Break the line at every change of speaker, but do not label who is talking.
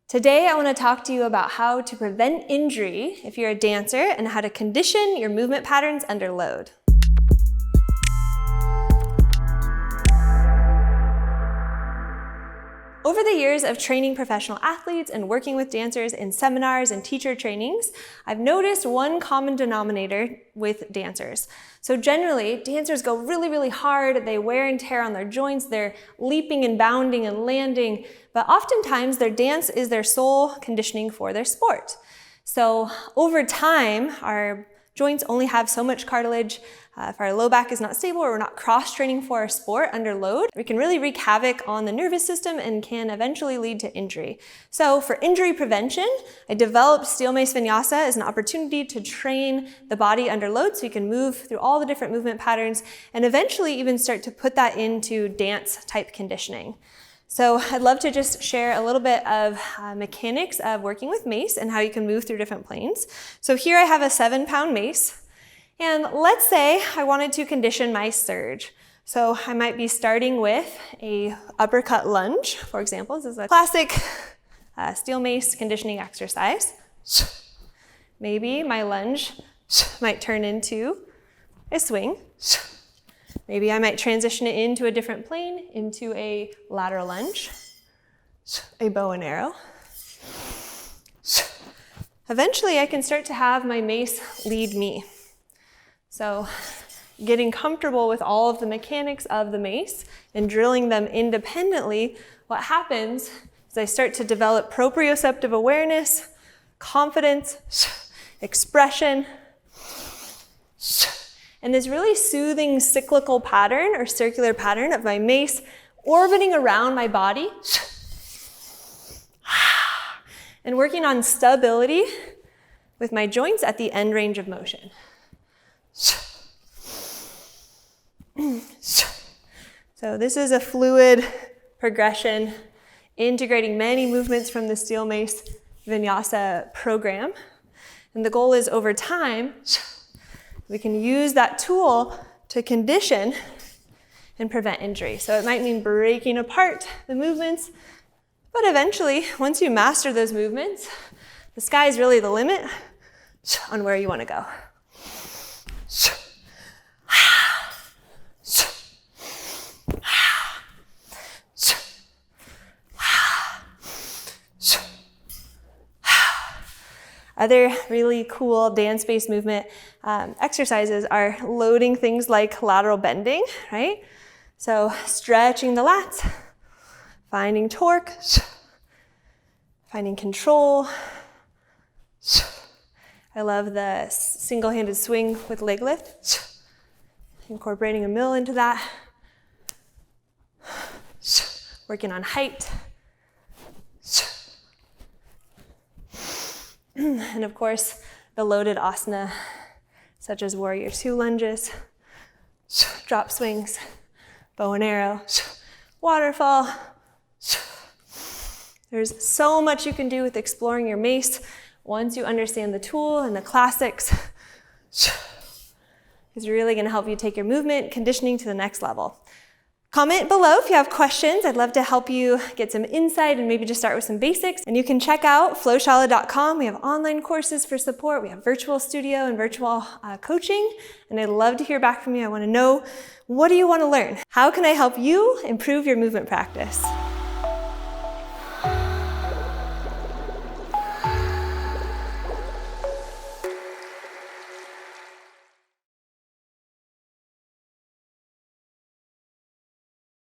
Today, I want to talk to you about how to prevent injury if you're a dancer and how to condition your movement patterns under load. Over the years of training professional athletes and working with dancers in seminars and teacher trainings, I've noticed one common denominator with dancers. So generally, dancers go really hard, they wear and tear on their joints, they're leaping and bounding and landing, but oftentimes their dance is their sole conditioning for their sport. So over time, our joints only have so much cartilage. If our low back is not stable or we're not cross-training for our sport under load, we can really wreak havoc on the nervous system and can eventually lead to injury. So for injury prevention, I developed Steel Mace Vinyasa as an opportunity to train the body under load so you can move through all the different movement patterns and eventually even start to put that into dance-type conditioning. So I'd love to just share a little bit of mechanics of working with mace and how you can move through different planes. So here I have a 7-pound mace. And let's say I wanted to condition my surge. So I might be starting with a uppercut lunge, for example. This is a classic steel mace conditioning exercise. Maybe my lunge might turn into a swing. Maybe I might transition it into a different plane, into a lateral lunge, a bow and arrow. Eventually I can start to have my mace lead me. So getting comfortable with all of the mechanics of the mace and drilling them independently, what happens is I start to develop proprioceptive awareness, confidence, expression, and this really soothing cyclical pattern or circular pattern of my mace orbiting around my body and working on stability with my joints at the end range of motion. So this is a fluid progression, integrating many movements from the Steel Mace Vinyasa program. And the goal is over time, we can use that tool to condition and prevent injury. So it might mean breaking apart the movements, but eventually, once you master those movements, the sky is really the limit on where you want to go. Other really cool dance-based movement exercises are loading things like lateral bending, right? So stretching the lats, finding torque, finding control. I love the single-handed swing with leg lift, incorporating a mill into that, working on height. And of course, the loaded asana, such as Warrior 2 lunges, drop swings, bow and arrow, waterfall. There's so much you can do with exploring your mace once you understand the tool and the classics. It's really going to help you take your movement conditioning to the next level. Comment below if you have questions. I'd love to help you get some insight and maybe just start with some basics. And you can check out flowshala.com. We have online courses for support. We have virtual studio and virtual coaching. And I'd love to hear back from you. I want to know, what do you want to learn? How can I help you improve your movement practice?